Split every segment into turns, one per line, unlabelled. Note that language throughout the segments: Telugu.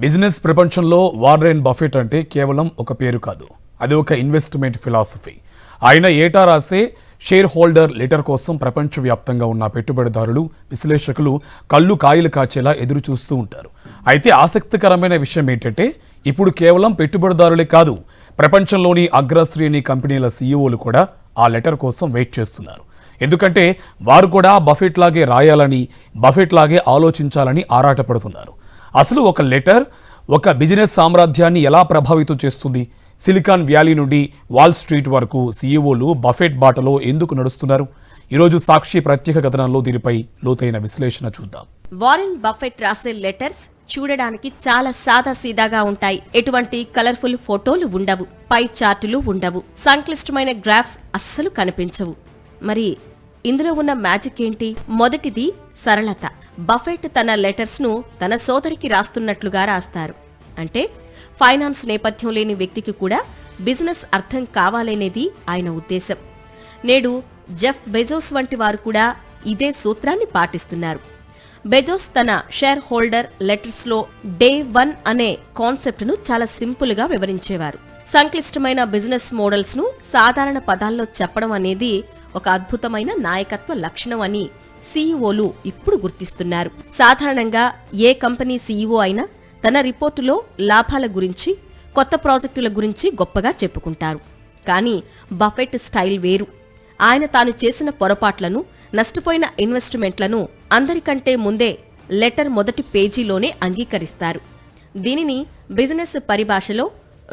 బిజినెస్ ప్రపంచంలో వారెన్ బఫెట్ అంటే కేవలం ఒక పేరు కాదు, అది ఒక ఇన్వెస్ట్మెంట్ ఫిలాసఫీ. ఆయన ఏటా రాసే షేర్ హోల్డర్ లెటర్ కోసం ప్రపంచవ్యాప్తంగా ఉన్న పెట్టుబడిదారులు, విశ్లేషకులు కళ్ళు కాయలు కాచేలా ఎదురు చూస్తూ ఉంటారు. అయితే ఆసక్తికరమైన విషయం ఏంటంటే ఇప్పుడు కేవలం పెట్టుబడిదారులే కాదు, ప్రపంచంలోని అగ్రశ్రేణి కంపెనీల సీఈఓలు కూడా ఆ లెటర్ కోసం వెయిట్ చేస్తున్నారు. ఎందుకంటే వారు కూడా బఫెట్ లాగే రాయాలని, బఫెట్ లాగే ఆలోచించాలని ఆరాటపడుతున్నారు. అసలు ఒక లెటర్ ఒక బిజినెస్ సామ్రాజ్యాన్ని ఎలా ప్రభావితం చేస్తుంది? సిలికాన్ వ్యాలీ నుండి వాల్ స్ట్రీట్ వరకు సీఈఓలు బఫెట్ బాటలో ఎందుకు నడుస్తున్నారు? ఈరోజు సాక్షి ప్రత్యేక కథనంలో దీనిపై లోతైన విశ్లేషణ చూద్దాం.
వారెన్ బఫెట్ రాసే లెటర్స్ చూడడానికి చాలా సాదాసీదాగా ఉంటాయి. ఎటువంటి కలర్ఫుల్ ఫోటోలు ఉండవు, పై చార్టులు ఉండవు, సంక్లిష్టమైన గ్రాఫ్స్ అస్సలు కనిపించవు. మరి ఇందులో ఉన్న మ్యాజిక్ ఏంటి? మొదటిది సరళత. బఫెట్ తన లెటర్స్ ను తన సోదరికి రాస్తున్నట్లుగా రాస్తారు. అంటే ఫైనాన్స్ నేపథ్యం లేని వ్యక్తికి కూడా బిజినెస్ అర్థం కావాలనేది ఆయన ఉద్దేశం. నేడు జెఫ్ బెజోస్ వంటి వారు కూడా ఇదే సూత్రాన్ని పాటిస్తున్నారు. బెజోస్ తన షేర్ హోల్డర్ లెటర్స్ లో డే 1 అనే కాన్సెప్ట్ ను చాలా సింపుల్ గా వివరించేవారు. సంక్లిష్టమైన బిజినెస్ మోడల్స్ ను సాధారణ పదాల్లో చెప్పడం అనేది ఒక అద్భుతమైన నాయకత్వ లక్షణం అని సీఈఓలు ఇప్పుడు గుర్తిస్తున్నారు. సాధారణంగా ఏ కంపెనీ సీఈఓ అయినా తన రిపోర్టులో లాభాల గురించి, కొత్త ప్రాజెక్టుల గురించి గొప్పగా చెప్పుకుంటారు. కానీ బఫెట్ స్టైల్ వేరు. ఆయన తాను చేసిన పొరపాట్లను, నష్టపోయిన ఇన్వెస్ట్మెంట్లను అందరికంటే ముందే లెటర్ మొదటి పేజీలోనే అంగీకరిస్తారు. దీనిని బిజినెస్ పరిభాషలో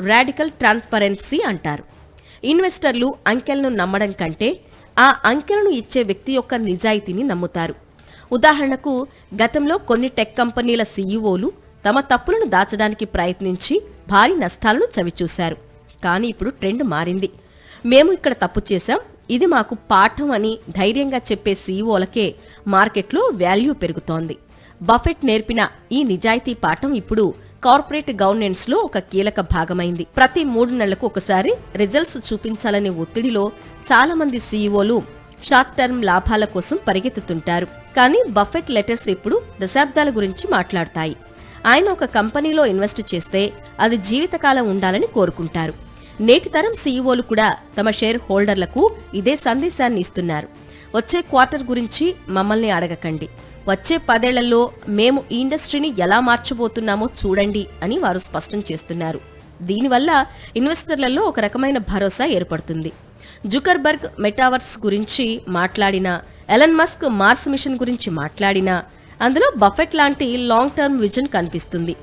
రాడికల్ ట్రాన్స్పరెన్సీ అంటారు. ఇన్వెస్టర్లు అంకెలను నమ్మడం కంటే ఆ అంకెలను ఇచ్చే వ్యక్తి యొక్క నిజాయితీని నమ్ముతారు. ఉదాహరణకు, గతంలో కొన్ని టెక్ కంపెనీల సీఈఓలు తమ తప్పులను దాచడానికి ప్రయత్నించి భారీ నష్టాలను చవిచూశారు. కానీ ఇప్పుడు ట్రెండ్ మారింది. మేము ఇక్కడ తప్పు చేశాం, ఇది మాకు పాఠం అని ధైర్యంగా చెప్పే సీఈఓలకే మార్కెట్లో వాల్యూ పెరుగుతోంది. బఫెట్ నేర్పిన ఈ నిజాయితీ పాఠం ఇప్పుడు కార్పొరేట్ గవర్నెన్స్ లో ఒక కీలక భాగమైంది. ప్రతి 3 నెలలకు ఒకసారి రిజల్ట్స్ చూపించాలనే ఒత్తిడిలో చాలా మంది సీఈఓలు షార్ట్ టర్మ్ లాభాల కోసం పరిగెత్తుతుంటారు. కానీ బఫెట్ లెటర్స్ ఇప్పుడు దశాబ్దాల గురించి మాట్లాడతాయి. ఆయన ఒక కంపెనీలో ఇన్వెస్ట్ చేస్తే అది జీవితకాలం ఉండాలని కోరుకుంటారు. నేటి తరం సీఈఓలు కూడా తమ షేర్ హోల్డర్లకు ఇదే సందేశాన్ని ఇస్తున్నారు. వచ్చే క్వార్టర్ గురించి మమ్మల్ని అడగకండి, వచ్చే 10 ఏళ్లలో మేము ఈ ఇండస్ట్రీని ఎలా మార్చబోతున్నామో చూడండి అని వారు స్పష్టం చేస్తున్నారు. దీనివల్ల ఇన్వెస్టర్లలో ఒక రకమైన భరోసా ఏర్పడుతుంది. జుకర్బర్గ్ మెటావర్స్ గురించి మాట్లాడినా, ఎలన్ మస్క్ మార్స్ మిషన్ గురించి మాట్లాడినా అందులో బఫెట్ లాంటి లాంగ్ టర్మ్ విజన్ కనిపిస్తుంది.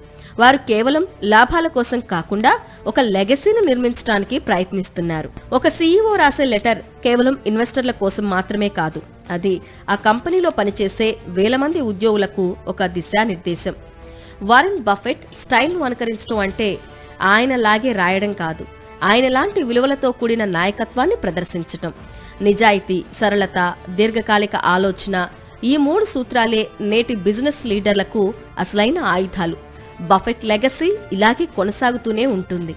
వారు కేవలం లాభాల కోసం కాకుండా ఒక లెగసీని నిర్మించడానికి ప్రయత్నిస్తున్నారు. ఒక సీఈఓ రాసే లెటర్ కేవలం ఇన్వెస్టర్ల కోసం మాత్రమే కాదు, అది ఆ కంపెనీలో పనిచేసే వేల మంది ఉద్యోగులకు ఒక దిశానిర్దేశం. వారెన్ బఫెట్ స్టైల్ను అనుకరించడం అంటే ఆయనలాగే రాయడం కాదు, ఆయనలాంటి విలువలతో కూడిన నాయకత్వాన్ని ప్రదర్శించటం. నిజాయితీ, సరళత, దీర్ఘకాలిక ఆలోచన, ఈ 3 సూత్రాలే నేటి బిజినెస్ లీడర్లకు అసలైన ఆయుధాలు. బఫెట్ లెగసీ ఇలాగే కొనసాగుతూనే ఉంటుంది.